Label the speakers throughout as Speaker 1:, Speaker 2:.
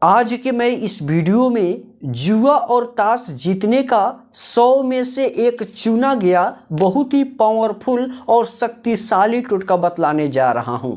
Speaker 1: आज के मैं इस वीडियो में जुआ और ताश जीतने का 100 में से एक चुना गया बहुत ही पावरफुल और शक्तिशाली टोटका बतलाने जा रहा हूं।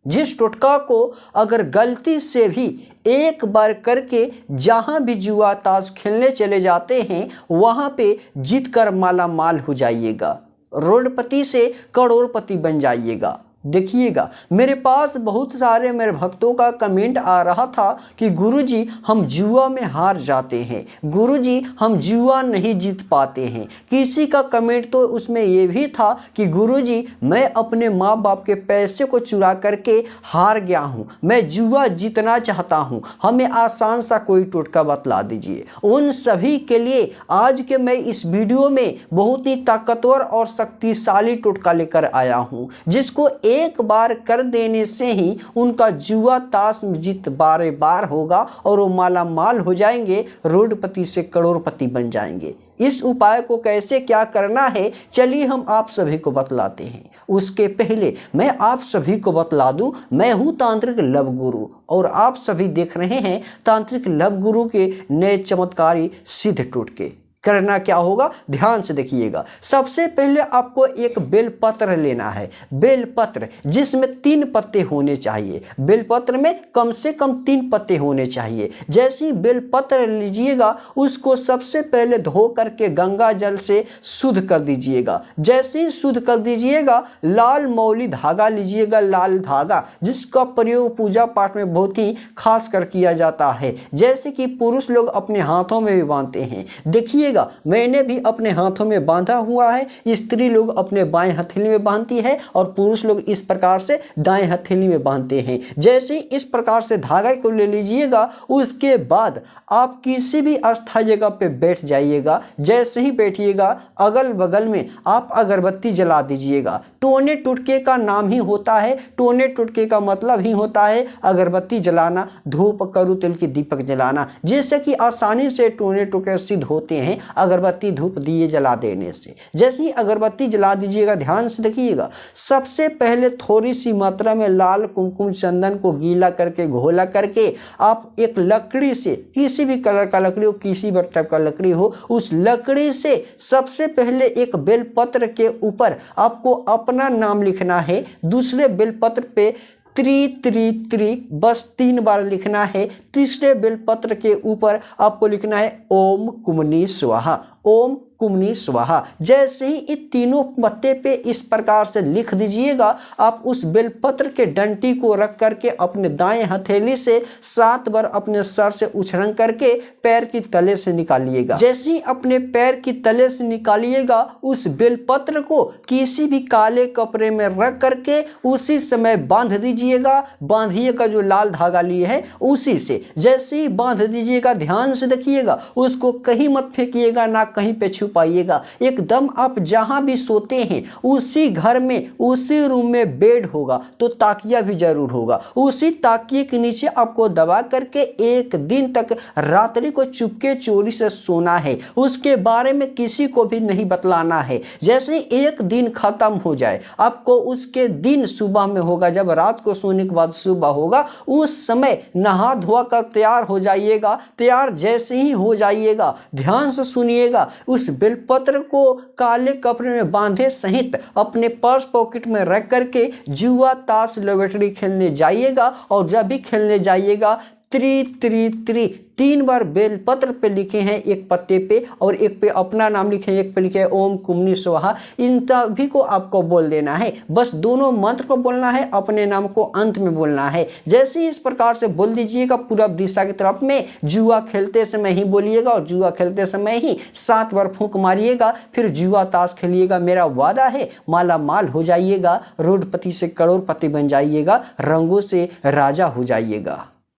Speaker 1: जिस टोटका को अगर गलती से भी एक बार करके जहां भी जुआ ताश खेलने चले जाते हैं वहां पे जीतकर माला माल हो जाइएगा, करोड़पति से करोड़पति बन जाइएगा। देखिएगा, मेरे पास बहुत सारे मेरे भक्तों का कमेंट आ रहा था कि गुरुजी हम जुआ में हार जाते हैं, गुरुजी हम जुआ नहीं जीत पाते हैं। किसी का कमेंट तो उसमें ये भी था कि गुरुजी मैं अपने माँ बाप के पैसे को चुरा करके हार गया हूँ, मैं जुआ जीतना चाहता हूँ, हमें आसान सा कोई टोटका बतला दीजिए। उन सभी के लिए आज के मैं इस वीडियो में बहुत ही ताकतवर और शक्तिशाली टोटका लेकर आया हूँ, जिसको एक बार कर देने से ही उनका जुआ ताश में जीत बारे बार होगा और वो माला माल हो जाएंगे, करोड़पति से करोड़पति बन जाएंगे। इस उपाय को कैसे क्या करना है चलिए हम आप सभी को बतलाते हैं। उसके पहले मैं आप सभी को बतला दूं, मैं हूं तांत्रिक लव गुरु और आप सभी देख रहे हैं तांत्रिक लव गुरु के नए चमत्कारी सिद्ध टोटके। करना क्या होगा ध्यान से देखिएगा। सबसे पहले आपको एक बेलपत्र लेना है, बेलपत्र जिसमें 3 पत्ते होने चाहिए। बेलपत्र में कम से कम 3 पत्ते होने चाहिए। जैसे ही बेलपत्र लीजिएगा उसको सबसे पहले धो करके गंगा जल से शुद्ध कर दीजिएगा। जैसे ही शुद्ध कर दीजिएगा लाल मौली धागा लीजिएगा, लाल धागा जिसका प्रयोग पूजा पाठ में बहुत ही खास कर किया जाता है, जैसे कि पुरुष लोग अपने हाथों में भी बांधते हैं। देखिए मैंने भी अपने हाथों में बांधा हुआ है, स्त्री लोग अपने बाएं हथेली में बांधती है और पुरुष लोग इस प्रकार से दाएं हथेली में बांधते हैं। जैसे इस प्रकार से धागा को ले लीजिएगा उसके बाद आप किसी भी अस्थायी जगह पे बैठ जाइएगा। जैसे ही बैठिएगा अगल बगल में आप अगरबत्ती जला दीजिएगा। टोने टुटके का नाम ही होता है, टोने टुटके का मतलब ही होता है अगरबत्ती जलाना, धूप करू तेल की दीपक जलाना, जिससे कि आसानी से टोने टुटके सिद्ध होते हैं अगरबत्ती धूप दिए जला देने से। जैसे ही अगरबत्ती जला दीजिएगा ध्यान से देखिएगा, सबसे पहले थोड़ी सी मात्रा में लाल कुमकुम चंदन को गीला करके घोला करके आप एक लकड़ी से, किसी भी कलर का लकड़ी हो, किसी भी टाइप का लकड़ी हो, उस लकड़ी से सबसे पहले एक बेलपत्र के ऊपर आपको अपना नाम लिखना है। दूसरे बेलपत्र पे त्रि त्रि त्रि बस 3 बार लिखना है। तीसरे बेलपत्र के ऊपर आपको लिखना है ओम कुमनी स्वाहा, ओम कुमनी स्वाहा। जैसे ही इन तीनों पत्ते पे इस प्रकार से लिख दीजिएगा आप उस बेलपत्र के डंटी को रख करके अपने दाएं हथेली से 7 बार अपने सर से उछलन करके पैर की तले से निकालिएगा। जैसे ही अपने पैर की तले से निकालिएगा उस बेलपत्र को किसी भी काले कपड़े में रख करके उसी समय बांध दीजिएगा। बांधिएगा जो लाल धागा लिए है उसी से। जैसे ही बांध दीजिएगा ध्यान से देखिएगा, उसको कहीं मत फेंकिएगा, ना कहीं पे पाइएगा। एकदम आप जहां भी सोते हैं उसी घर में, उसी रूम में बेड होगा तो ताकिया भी जरूर होगा। उसी ताकिए के नीचे आपको दबा करके 1 दिन तक रात्रि को चुपके चोरी से सोना है। उसके बारे में किसी को भी नहीं बतलाना है। जैसे 1 दिन खत्म हो जाए आपको उसके दिन सुबह में होगा, जब रात को सोने के बाद सुबह होगा, उस समय नहा धोआ कर तैयार हो जाइएगा। तैयार जैसे ही हो जाइएगा ध्यान से सुनिएगा, उस बेलपत्र को काले कपड़े में बांधे सहित अपने पर्स पॉकेट में रख करके जुआ ताश लवेटरी खेलने जाइएगा। और जब भी खेलने जाइएगा त्रि त्रि त्रि 3 बार बेलपत्र पे लिखे हैं एक पत्ते पे, और एक पे अपना नाम लिखे हैं, एक पे लिखे है ओम कुमनी स्वाहा। इन सभी को आपको बोल देना है। बस दोनों मंत्र को बोलना है, अपने नाम को अंत में बोलना है। जैसे ही इस प्रकार से बोल दीजिएगा पूरब दिशा की तरफ में, जुआ खेलते समय ही बोलिएगा और जुआ खेलते समय ही 7 बार फूंक मारिएगा। फिर जुआ ताश खेलिएगा। मेरा वादा है माला माल हो जाइएगा, करोड़पति से करोड़पति बन जाइएगा, रंगों से राजा हो जाइएगा।